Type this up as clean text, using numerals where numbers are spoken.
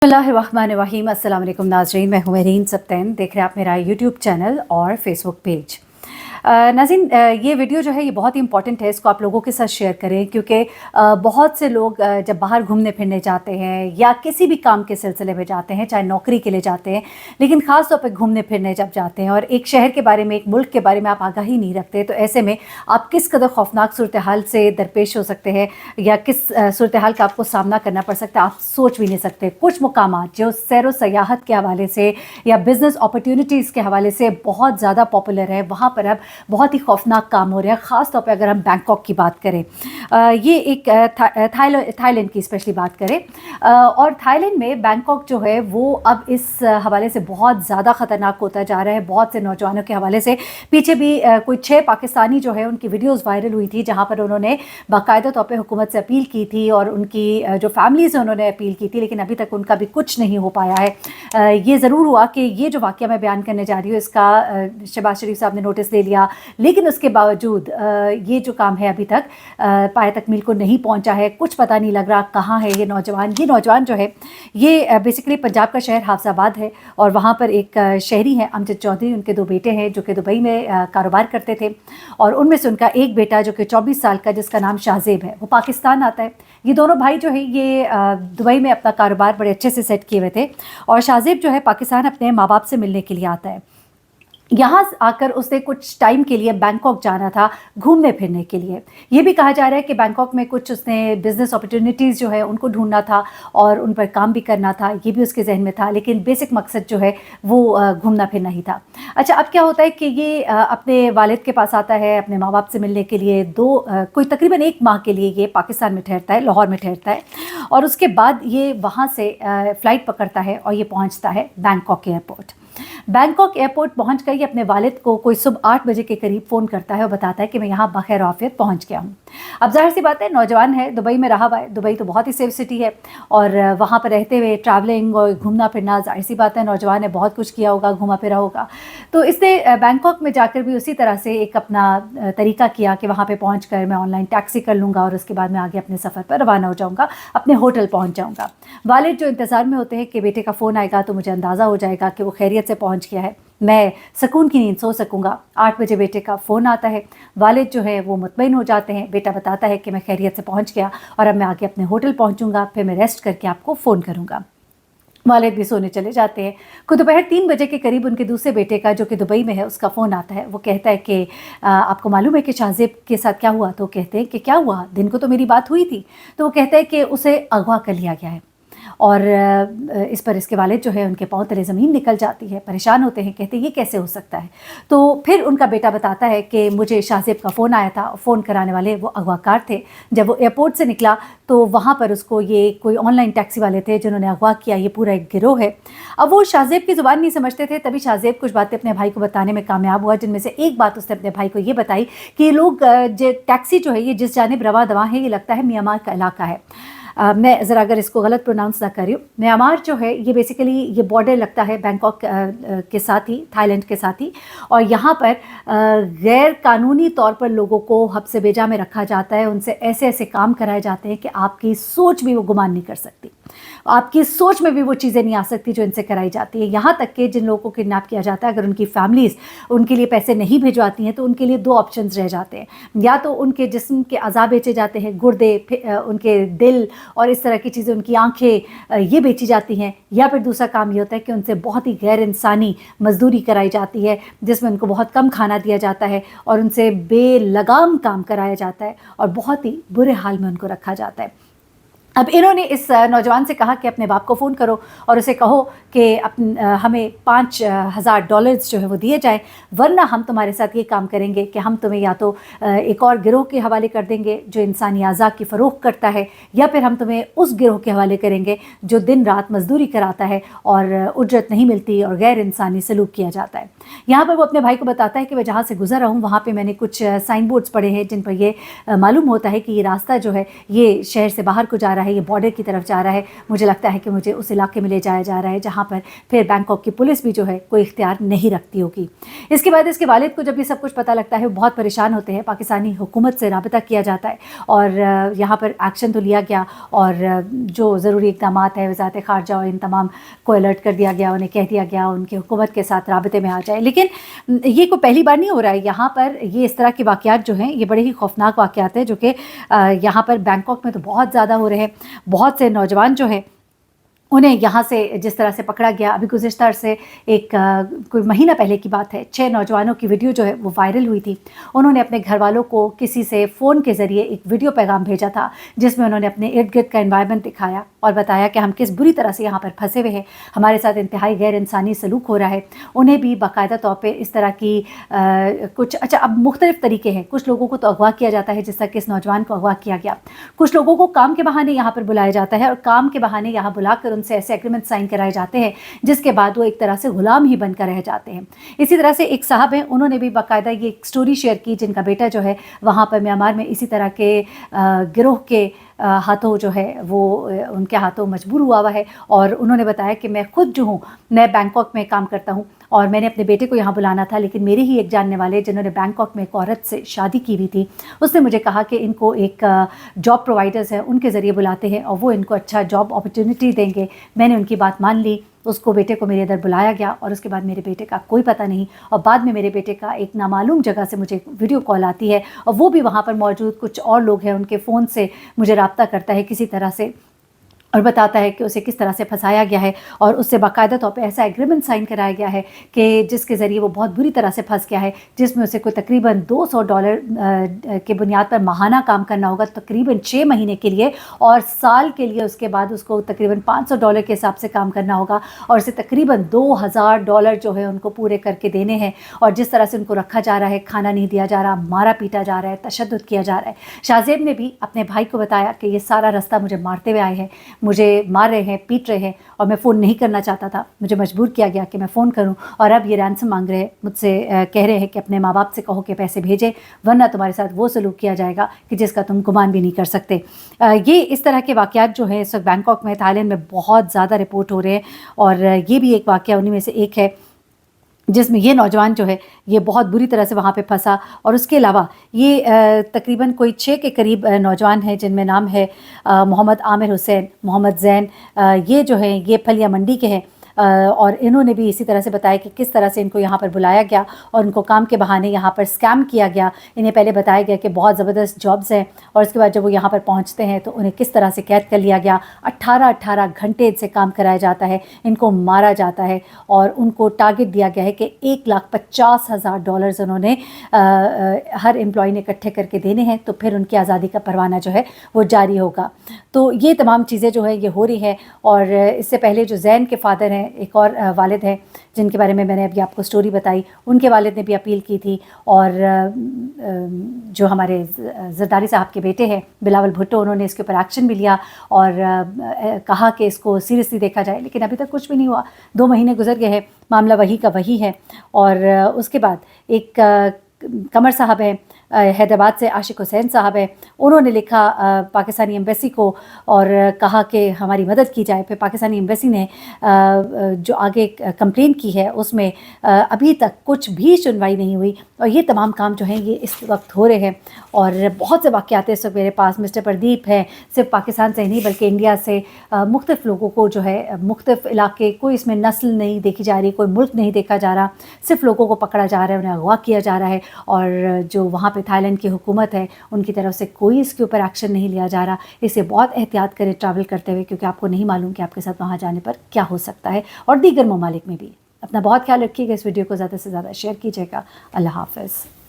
बिस्मिल्लाहिर्रहमानिर्रहीम। अस्सलाम वालेकुम नाज़रीन, मैं हूँ मेरीन सब्तैन। देख रहे हैं आप मेरा यूट्यूब चैनल और फेसबुक पेज। नाज़रीन, ये वीडियो जो है ये बहुत ही इंपॉर्टेंट है, इसको आप लोगों के साथ शेयर करें क्योंकि बहुत से लोग जब बाहर घूमने फिरने जाते हैं या किसी भी काम के सिलसिले में जाते हैं, चाहे नौकरी के लिए जाते हैं, लेकिन ख़ास तौर पर घूमने फिरने जब जाते हैं और एक शहर के बारे में, एक मुल्क के बारे में आप आगाही नहीं रखते, तो ऐसे में आप किस कदर खौफनाक सूरत हाल से दरपेश हो सकते हैं या किस सूरत हाल का आपको सामना करना पड़ सकता है, आप सोच भी नहीं सकते। कुछ मुकामात जो सैर व सयाहत के हवाले से या बिज़नेस अपॉर्चुनिटीज़ के हवाले से बहुत ज़्यादा पॉपुलर है, वहाँ पर अब बहुत ही खौफनाक काम हो रहा है। ख़ास तौर पे अगर हम बैंकॉक की बात करें, ये एक थाईलैंड की स्पेशली बात करें, और थाईलैंड में बैंकॉक जो है वो अब इस हवाले से बहुत ज़्यादा ख़तरनाक होता जा रहा है। बहुत से नौजवानों के हवाले से पीछे भी कोई 6 पाकिस्तानी जो है उनकी वीडियोज़ वायरल हुई थी, जहाँ पर उन्होंने बाकायदा तौर पर हुकूमत से अपील की थी और उनकी जो फैमिलीज़ हैं उन्होंने अपील की थी, लेकिन अभी तक उनका भी कुछ नहीं हो पाया है। ये ज़रूर हुआ कि ये जो वाक़या मैं बयान करने जा रही हूँ इसका शहबाज शरीफ साहब ने नोटिस ले लिया, लेकिन उसके बावजूद ये जो काम है अभी तक पाए तकमील को नहीं पहुंचा है। कुछ पता नहीं लग रहा कहाँ है ये नौजवान जो है ये बेसिकली पंजाब का शहर हाफजाबाद है और वहाँ पर एक शहरी हैं अमजद चौधरी, उनके 2 बेटे हैं जो कि दुबई में कारोबार करते थे और उनमें से उनका एक बेटा जो कि 24 साल का, जिसका नाम शाहजेब है, वो पाकिस्तान आता है। ये दोनों भाई जो है ये दुबई में अपना कारोबार बड़े अच्छे से सेट किए हुए थे और शाहजेब जो है पाकिस्तान अपने माँ बाप से मिलने के लिए आता है। यहाँ आकर उसने कुछ टाइम के लिए बैंकॉक जाना था घूमने फिरने के लिए। ये भी कहा जा रहा है कि बैंकॉक में कुछ उसने बिज़नेस अपॉर्चुनिटीज़ जो है उनको ढूंढना था और उन पर काम भी करना था, ये भी उसके जहन में था, लेकिन बेसिक मकसद जो है वो घूमना फिरना ही था। अच्छा, अब क्या होता है कि ये अपने वालिद के पास आता है अपने माँ बाप से मिलने के लिए। कोई तकरीबन 1 माह के लिए ये पाकिस्तान में ठहरता है, लाहौर में ठहरता है और उसके बाद ये वहाँ से फ़्लाइट पकड़ता है और ये पहुँचता है बैंकॉक एयरपोर्ट। बैंकॉक एयरपोर्ट पहुँच कर ये अपने वालिद को कोई सुबह 8 बजे के करीब फ़ोन करता है और बताता है कि मैं यहाँ बखैर आफियत पहुँच गया हूँ। अब ज़ाहिर सी बात है, नौजवान है, दुबई में रहा हुआ है, दुबई तो बहुत ही सेफ सिटी है और वहाँ पर रहते हुए ट्रैवलिंग और घूमना फिरना, ज़ाहिर सी बात है नौजवान है, बहुत कुछ किया होगा, घूमा फिरा होगा। तो इसने बैंकॉक में जाकर भी उसी तरह से एक अपना तरीका किया कि वहाँ पर पहुँच कर मैं ऑनलाइन टैक्सी कर लूँगा और उसके बाद मैं आगे अपने सफ़र पर रवाना हो जाऊँगा, अपने होटल पहुँच जाऊँगा। वालिद जो इंतज़ार में होते हैं कि बेटे का फ़ोन आएगा तो मुझे अंदाज़ा हो जाएगा कि वो खैरियत से पहुँच गया है, मैं सुकून की नींद सो सकूँगा। 8 बजे बेटे का फ़ोन आता है, वालिद जो है वो मुतमईन हो जाते हैं। बेटा बताता है कि मैं खैरियत से पहुँच गया और अब मैं आगे अपने होटल पहुँचूँगा, फिर मैं रेस्ट करके आपको फ़ोन करूँगा। वालिद भी सोने चले जाते हैं। को दोपहर 3 बजे के करीब उनके दूसरे बेटे का, जो कि दुबई में है, उसका फ़ोन आता है। वो कहता है कि आपको मालूम है कि शाहजेब के साथ क्या हुआ? तो कहते हैं कि क्या हुआ? दिन को तो मेरी बात हुई थी। तो वो कहता है कि उसे अगवा कर लिया गया है और इस पर इसके वालिद जो है उनके पाँव तले ज़मीन निकल जाती है, परेशान होते हैं, कहते हैं ये कैसे हो सकता है? तो फिर उनका बेटा बताता है कि मुझे शाहजेब का फ़ोन आया था, फ़ोन कराने वाले वो अगवाकार थे। जब वो एयरपोर्ट से निकला तो वहाँ पर उसको ये कोई ऑनलाइन टैक्सी वाले थे जिन्होंने अगवा किया, ये पूरा एक गिरोह है। अब वो शाहजेब की ज़ुबान नहीं समझते थे, तभी शाहजेब कुछ बातें अपने भाई को बताने में कामयाब हुआ, जिनमें से एक बात उसने अपने भाई को ये बताई कि ये लोग टैक्सी जो है ये जिस जानिब रवा दवा है, ये लगता है म्यांमार का इलाका है। मैं ज़रा अगर इसको गलत प्रोनाउंस ना कर रही हूँ, म्यांमार जो है ये बेसिकली ये बॉर्डर लगता है बैंकॉक के साथ ही, थाईलैंड के साथ ही, और यहाँ पर गैर कानूनी तौर पर लोगों को हब्स बेजा में रखा जाता है, उनसे ऐसे ऐसे काम कराए जाते हैं कि आपकी सोच भी वो गुमान नहीं कर सकती, आपकी सोच में भी वो चीज़ें नहीं आ सकती जो इनसे कराई जाती है। यहाँ तक कि जिन लोगों को किडनैप किया जाता है, अगर उनकी फैमिलीज़ उनके लिए पैसे नहीं भिजवाती हैं तो उनके लिए 2 ऑप्शंस रह जाते हैं, या तो उनके जिस्म के अज़ा बेचे जाते हैं, गुर्दे, उनके दिल और इस तरह की चीज़ें, उनकी आंखें ये बेची जाती हैं, या फिर दूसरा काम ये होता है कि उनसे बहुत ही गैर इंसानी मजदूरी कराई जाती है जिसमें उनको बहुत कम खाना दिया जाता है और उनसे बेलगाम काम कराया जाता है और बहुत ही बुरे हाल में उनको रखा जाता है। अब इन्होंने इस नौजवान से कहा कि अपने बाप को फ़ोन करो और उसे कहो कि हमें $5,000 जो है वो दिए जाए, वरना हम तुम्हारे साथ ये काम करेंगे कि हम तुम्हें या तो एक और गिरोह के हवाले कर देंगे जो इंसानी अज़ा की फ़रोख्त करता है, या फिर हम तुम्हें उस गिरोह के हवाले करेंगे जो दिन रात मजदूरी कराता है और उजरत नहीं मिलती और गैर इंसानी सलूक किया जाता है। यहाँ पर वो अपने भाई को बताता है कि मैं जहाँ से गुजर रहा हूँ वहाँ पर मैंने कुछ साइन बोर्ड्स पढ़े हैं जिन पर यह मालूम होता है कि ये रास्ता जो है ये शहर से बाहर को जा रहा रहा है, ये बॉर्डर की तरफ जा रहा है, मुझे लगता है कि मुझे उस इलाके में ले जाया जा रहा है जहाँ पर फिर बैंकॉक की पुलिस भी जो है कोई इख्तियार नहीं रखती होगी। इसके बाद इसके वालिद को जब ये सब कुछ पता लगता है वो बहुत परेशान होते हैं, पाकिस्तानी हुकूमत से राबता किया जाता है और यहाँ पर एक्शन तो लिया गया और जो ज़रूरी इक़दाम है वज़ारत ख़ारजा और इन तमाम को अलर्ट कर दिया गया, उन्हें कह दिया गया उनकी हुकूमत के साथ राबते में आ जाए। लेकिन ये कोई पहली बार नहीं हो रहा है, यहाँ पर ये इस तरह के वाक़यात जो हैं ये बड़े ही खौफनाक वाक़यात हैं जो कि यहाँ पर बैंकॉक में तो बहुत ज़्यादा हो रहे हैं। बहुत से नौजवान जो हैं उन्हें यहाँ से जिस तरह से पकड़ा गया, अभी गुज़िश्ता अरसे एक कोई महीना पहले की बात है, 6 नौजवानों की वीडियो जो है वो वायरल हुई थी। उन्होंने अपने घर वालों को किसी से फ़ोन के ज़रिए एक वीडियो पैगाम भेजा था जिसमें उन्होंने अपने इर्द गिर्द का एनवायरनमेंट दिखाया और बताया कि हम किस बुरी तरह से यहाँ पर फंसे हुए हैं, हमारे साथ इंतहाई गैर इंसानी सलूक हो रहा है। उन्हें भी बाकायदा तौर पर इस तरह की कुछ अच्छा अब मुख्तलिफ़ तरीके हैं, कुछ लोगों को तो अगवा किया जाता है जिस तरह कि इस नौजवान को अगवा किया गया, कुछ लोगों को काम के बहाने यहाँ पर बुलाया जाता है और काम के बहाने यहाँ बुलाकर उनसे ऐसे एग्रीमेंट साइन कराए जाते हैं जिसके बाद वो एक तरह से गुलाम ही बनकर रह जाते हैं। इसी तरह से एक साहब हैं, उन्होंने भी बाकायदा ये एक स्टोरी शेयर की जिनका बेटा जो है वहाँ पर म्यांमार में इसी तरह के गिरोह के हाथों जो है वो उनके हाथों मजबूर हुआ है और उन्होंने बताया कि मैं खुद जो हूँ मैं बैंकॉक में काम करता हूँ और मैंने अपने बेटे को यहाँ बुलाना था, लेकिन मेरे ही एक जानने वाले जिन्होंने बैंकॉक में एक औरत से शादी की हुई थी उसने मुझे कहा कि इनको एक जॉब प्रोवाइडर्स हैं उनके ज़रिए बुलाते हैं और वो इनको अच्छा जॉब अपॉर्चुनिटी देंगे। मैंने उनकी बात मान ली, उसको बेटे को मेरे इधर बुलाया गया और उसके बाद मेरे बेटे का कोई पता नहीं और बाद में मेरे बेटे का एक नामालूम जगह से मुझे वीडियो कॉल आती है और वो भी वहाँ पर मौजूद कुछ और लोग हैं उनके फ़ोन से मुझे रब्ता करता है किसी तरह से और बताता है कि उसे किस तरह से फंसाया गया है और उससे बाकायदा तौर पे ऐसा एग्रीमेंट साइन कराया गया है कि जिसके ज़रिए वो बहुत बुरी तरह से फंस गया है, जिसमें उसे कोई तकरीबन $200 के बुनियाद पर माहाना काम करना होगा तकरीबन 6 महीने के लिए और साल के लिए उसके बाद उसको तकरीबन $500 के हिसाब से काम करना होगा और उसे तकरीबन $2000 जो है उनको पूरे करके देने हैं। और जिस तरह से उनको रखा जा रहा है, खाना नहीं दिया जा रहा, मारा पीटा जा रहा है, तशद्दुद किया जा रहा है। शाहज़ेब ने भी अपने भाई को बताया कि ये सारा रास्ता मुझे मारते हुए आए हैं, मुझे मार रहे हैं, पीट रहे हैं और मैं फ़ोन नहीं करना चाहता था, मुझे मजबूर किया गया कि मैं फ़ोन करूं और अब ये रैंसम मांग रहे हैं मुझसे, कह रहे हैं कि अपने माँ बाप से कहो कि पैसे भेजें वरना तुम्हारे साथ वो सलूक किया जाएगा कि जिसका तुम गुमान भी नहीं कर सकते। ये इस तरह के वाक़यात जो हैं इस वक्त बैंकॉक में, थाईलैंड में बहुत ज़्यादा रिपोर्ट हो रहे हैं और ये भी एक वाक़या उन्हीं में से एक है जिसमें ये नौजवान जो है ये बहुत बुरी तरह से वहाँ पे फंसा। और उसके अलावा ये तकरीबन कोई 6 के करीब नौजवान हैं जिनमें नाम है मोहम्मद आमिर हुसैन, मोहम्मद ज़ैन, ये जो हैं ये फलिया मंडी के हैं और इन्होंने भी इसी तरह से बताया कि किस तरह से इनको यहाँ पर बुलाया गया और उनको काम के बहाने यहाँ पर स्कैम किया गया। इन्हें पहले बताया गया कि बहुत ज़बरदस्त जॉब्स हैं और उसके बाद जब वो यहाँ पर पहुँचते हैं तो उन्हें किस तरह से कैद कर लिया गया। 18 घंटे इनसे काम कराया जाता है, इनको मारा जाता है और उनको टारगेट दिया गया है कि $1,50,000 उन्होंने हर एम्प्लॉय ने इकट्ठे करके देने हैं तो फिर उनकी आज़ादी का परवाना जो है वो जारी होगा। तो ये तमाम चीज़ें जो है ये हो रही हैं। और इससे पहले जो ज़ैन के फ़ादर हैं, एक और वालिद हैं जिनके बारे में मैंने अभी आपको स्टोरी बताई, उनके वालिद ने भी अपील की थी और जो हमारे जरदारी साहब के बेटे हैं बिलावल भुट्टो, उन्होंने इसके ऊपर एक्शन भी लिया और कहा कि इसको सीरियसली देखा जाए, लेकिन अभी तक कुछ भी नहीं हुआ। 2 महीने गुजर गए हैं, मामला वही का वही है। और उसके बाद एक कमर साहब हैं हैदराबाद से, आशिक हुसैन साहब हैं, उन्होंने लिखा पाकिस्तानी एम्बेसी को और कहा कि हमारी मदद की जाए। फिर पाकिस्तानी एम्बेसी ने जो आगे कंप्लेन की है उसमें अभी तक कुछ भी सुनवाई नहीं हुई और ये तमाम काम जो हैं ये इस वक्त हो रहे हैं। और बहुत से वाक़यात इस वक्त मेरे पास, मिस्टर प्रदीप हैं, सिर्फ पाकिस्तान से नहीं बल्कि इंडिया से मुख्तलिफ़ लोगों को जो है मुख्तलिफ़ इलाके, कोई इसमें नस्ल नहीं देखी जा रही, कोई मुल्क नहीं देखा जा रहा, सिर्फ लोगों को पकड़ा जा रहा है, उन्हें अगवा किया जा रहा है और जो वहाँ पे थाईलैंड की हुकूमत है उनकी तरफ से कोई इसके ऊपर एक्शन नहीं लिया जा रहा। इससे बहुत एहतियात करें ट्रैवल करते हुए, क्योंकि आपको नहीं मालूम कि आपके साथ वहाँ जाने पर क्या हो सकता है और दीगर ममालिक में भी। अपना बहुत ख्याल रखिएगा, इस वीडियो को ज़्यादा से ज़्यादा शेयर कीजिएगा। अल्लाह हाफ़िज़।